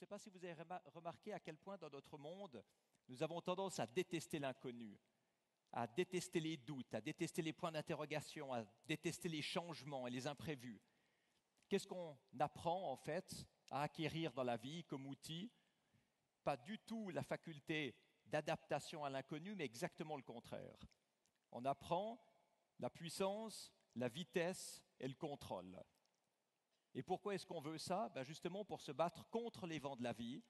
sais pas si vous avez remarqué à quel point dans notre monde, nous avons tendance à détester l'inconnu, à détester les doutes, à détester les points d'interrogation, à détester les changements et les imprévus. Qu'est-ce qu'on apprend en fait à acquérir dans la vie comme outil? Pas du tout la faculté d'adaptation à l'inconnu, mais exactement le contraire. On apprend la puissance, la vitesse et le contrôle. Et pourquoi est-ce qu'on veut ça? Justement pour se battre contre les vents de la vie,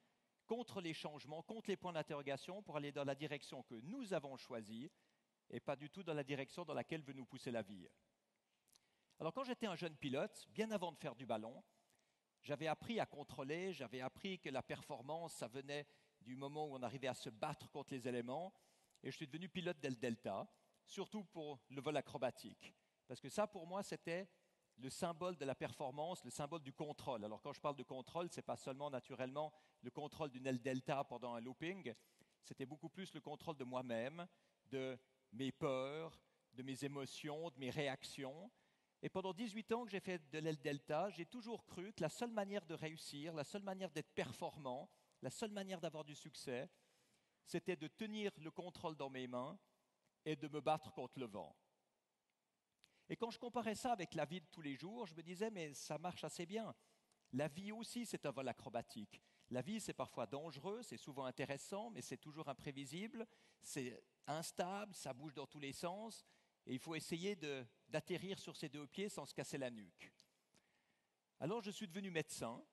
contre les changements, contre les points d'interrogation, pour aller dans la direction que nous avons choisie et pas du tout dans la direction dans laquelle veut nous pousser la vie. Alors quand j'étais un jeune pilote, bien avant de faire du ballon, j'avais appris à contrôler, j'avais appris que la performance, ça venait du moment où on arrivait à se battre contre les éléments, et je suis devenu pilote d'Aile Delta, surtout pour le vol acrobatique. Parce que ça, pour moi, c'était le symbole de la performance, le symbole du contrôle. Alors quand je parle de contrôle, ce n'est pas seulement naturellement le contrôle d'une aile delta pendant un looping, c'était beaucoup plus le contrôle de moi-même, de mes peurs, de mes émotions, de mes réactions. Et pendant 18 ans que j'ai fait de l'aile delta, j'ai toujours cru que la seule manière de réussir, la seule manière d'être performant, la seule manière d'avoir du succès, c'était de tenir le contrôle dans mes mains et de me battre contre le vent. Et quand je comparais ça avec la vie de tous les jours, je me disais, mais ça marche assez bien. La vie aussi, c'est un vol acrobatique. La vie, c'est parfois dangereux, c'est souvent intéressant, mais c'est toujours imprévisible, c'est instable, ça bouge dans tous les sens, et il faut essayer d'atterrir sur ses deux pieds sans se casser la nuque. Alors je suis devenu médecin,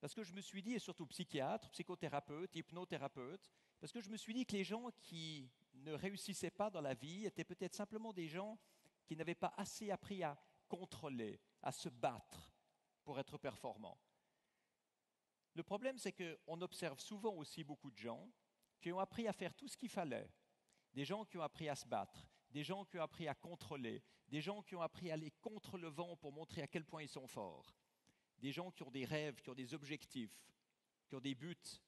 parce que je me suis dit, et surtout psychiatre, psychothérapeute, hypnothérapeute, parce que je me suis dit que les gens qui ne réussissaient pas dans la vie étaient peut-être simplement des gens qui n'avaient pas assez appris à contrôler, à se battre pour être performants. Le problème, c'est qu'on observe souvent aussi beaucoup de gens qui ont appris à faire tout ce qu'il fallait. Des gens qui ont appris à se battre, des gens qui ont appris à contrôler, des gens qui ont appris à aller contre le vent pour montrer à quel point ils sont forts, des gens qui ont des rêves, qui ont des objectifs, qui ont des buts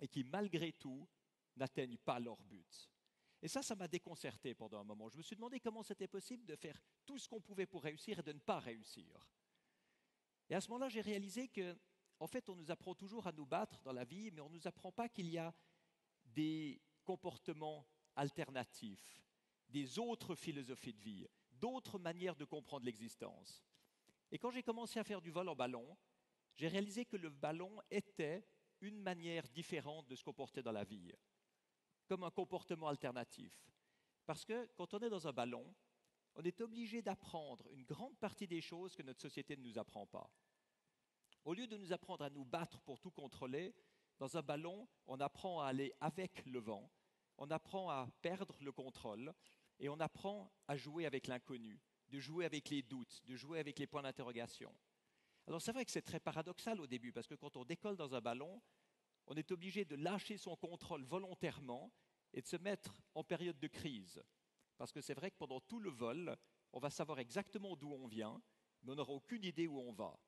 et qui, malgré tout, n'atteignent pas leur but. Et ça m'a déconcerté pendant un moment. Je me suis demandé comment c'était possible de faire tout ce qu'on pouvait pour réussir et de ne pas réussir. Et à ce moment-là, j'ai réalisé qu'en fait, on nous apprend toujours à nous battre dans la vie, mais on ne nous apprend pas qu'il y a des comportements alternatifs, des autres philosophies de vie, d'autres manières de comprendre l'existence. Et quand j'ai commencé à faire du vol en ballon, j'ai réalisé que le ballon était une manière différente de se comporter dans la vie, comme un comportement alternatif. Parce que quand on est dans un ballon, on est obligé d'apprendre une grande partie des choses que notre société ne nous apprend pas. Au lieu de nous apprendre à nous battre pour tout contrôler, dans un ballon, on apprend à aller avec le vent, on apprend à perdre le contrôle et on apprend à jouer avec l'inconnu, de jouer avec les doutes, de jouer avec les points d'interrogation. Alors c'est vrai que c'est très paradoxal au début, parce que quand on décolle dans un ballon, on est obligé de lâcher son contrôle volontairement et de se mettre en période de crise. Parce que c'est vrai que pendant tout le vol, on va savoir exactement d'où on vient, mais on n'aura aucune idée où on va.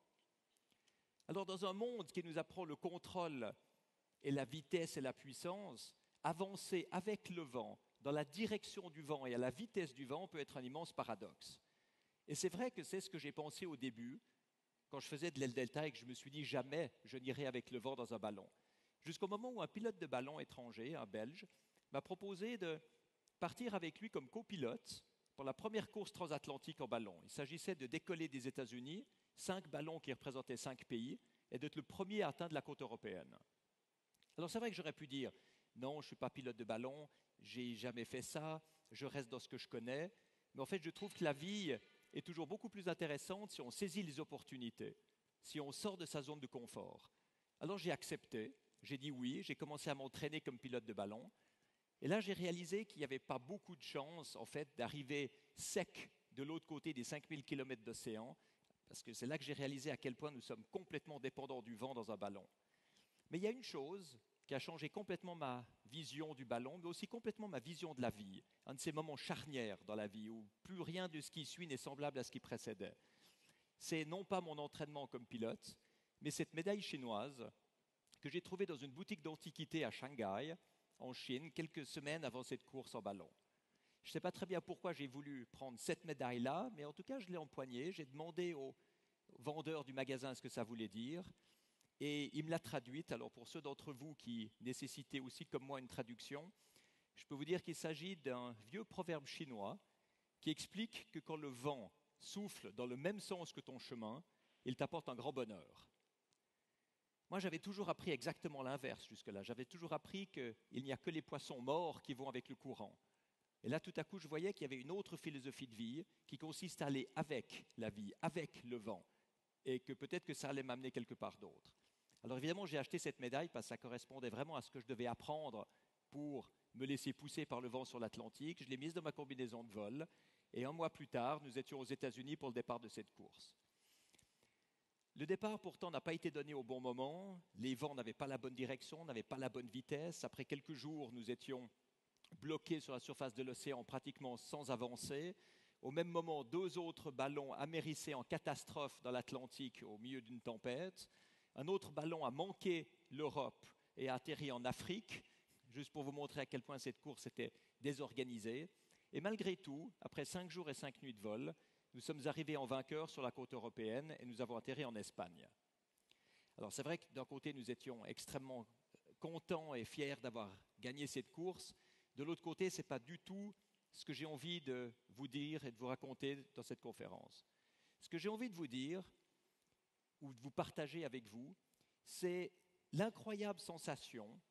Alors dans un monde qui nous apprend le contrôle et la vitesse et la puissance, avancer avec le vent, dans la direction du vent et à la vitesse du vent peut être un immense paradoxe. Et c'est vrai que c'est ce que j'ai pensé au début, quand je faisais de l'aile delta et que je me suis dit jamais je n'irai avec le vent dans un ballon. Jusqu'au moment où un pilote de ballon étranger, un Belge, m'a proposé de partir avec lui comme copilote pour la première course transatlantique en ballon. Il s'agissait de décoller des États-Unis, 5 ballons qui représentaient 5 pays, et d'être le premier à atteindre la côte européenne. Alors c'est vrai que j'aurais pu dire, non, je ne suis pas pilote de ballon, j'ai jamais fait ça, je reste dans ce que je connais, mais en fait je trouve que la vie est toujours beaucoup plus intéressante si on saisit les opportunités, si on sort de sa zone de confort. Alors j'ai accepté, j'ai dit oui, j'ai commencé à m'entraîner comme pilote de ballon, et là j'ai réalisé qu'il n'y avait pas beaucoup de chance en fait d'arriver sec de l'autre côté des 5000 km d'océan, parce que c'est là que j'ai réalisé à quel point nous sommes complètement dépendants du vent dans un ballon. Mais il y a une chose qui a changé complètement ma vision du ballon, mais aussi complètement ma vision de la vie. Un de ces moments charnières dans la vie où plus rien de ce qui suit n'est semblable à ce qui précédait. C'est non pas mon entraînement comme pilote, mais cette médaille chinoise que j'ai trouvée dans une boutique d'antiquités à Shanghai, en Chine, quelques semaines avant cette course en ballon. Je ne sais pas très bien pourquoi j'ai voulu prendre cette médaille-là, mais en tout cas, je l'ai empoignée. J'ai demandé au vendeur du magasin ce que ça voulait dire. et il me l'a traduite. Alors pour ceux d'entre vous qui nécessitaient aussi comme moi une traduction, je peux vous dire qu'il s'agit d'un vieux proverbe chinois qui explique que quand le vent souffle dans le même sens que ton chemin, il t'apporte un grand bonheur. Moi, j'avais toujours appris exactement l'inverse jusque-là. J'avais toujours appris qu'il n'y a que les poissons morts qui vont avec le courant. Et là, tout à coup, je voyais qu'il y avait une autre philosophie de vie qui consiste à aller avec la vie, avec le vent, et que peut-être que ça allait m'amener quelque part d'autre. Alors évidemment, j'ai acheté cette médaille parce que ça correspondait vraiment à ce que je devais apprendre pour me laisser pousser par le vent sur l'Atlantique. Je l'ai mise dans ma combinaison de vol, et un mois plus tard, nous étions aux États-Unis pour le départ de cette course. Le départ, pourtant, n'a pas été donné au bon moment. Les vents n'avaient pas la bonne direction, n'avaient pas la bonne vitesse. Après quelques jours, nous étions bloqués sur la surface de l'océan, pratiquement sans avancer. Au même moment, 2 autres ballons amérissaient en catastrophe dans l'Atlantique au milieu d'une tempête. Un autre ballon a manqué l'Europe et a atterri en Afrique, juste pour vous montrer à quel point cette course était désorganisée. Et malgré tout, après 5 jours et 5 nuits de vol, nous sommes arrivés en vainqueurs sur la côte européenne et nous avons atterri en Espagne. Alors c'est vrai que d'un côté, nous étions extrêmement contents et fiers d'avoir gagné cette course. De l'autre côté, ce n'est pas du tout ce que j'ai envie de vous dire et de vous raconter dans cette conférence. Ce que j'ai envie de vous dire, ou de vous partager avec vous, c'est l'incroyable sensation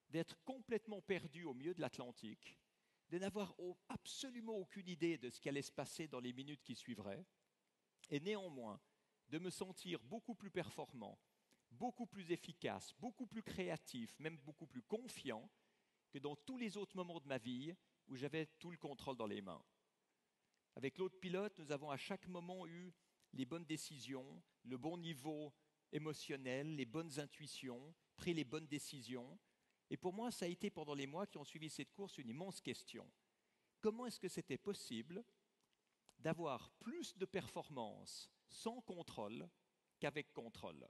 d'être complètement perdu au milieu de l'Atlantique, de n'avoir absolument aucune idée de ce qui allait se passer dans les minutes qui suivraient, et néanmoins de me sentir beaucoup plus performant, beaucoup plus efficace, beaucoup plus créatif, même beaucoup plus confiant que dans tous les autres moments de ma vie où j'avais tout le contrôle dans les mains. Avec l'autre pilote, nous avons à chaque moment eu les bonnes décisions, le bon niveau émotionnel, les bonnes intuitions, pris les bonnes décisions. Et pour moi, ça a été pendant les mois qui ont suivi cette course une immense question. Comment est-ce que c'était possible d'avoir plus de performance sans contrôle qu'avec contrôle ?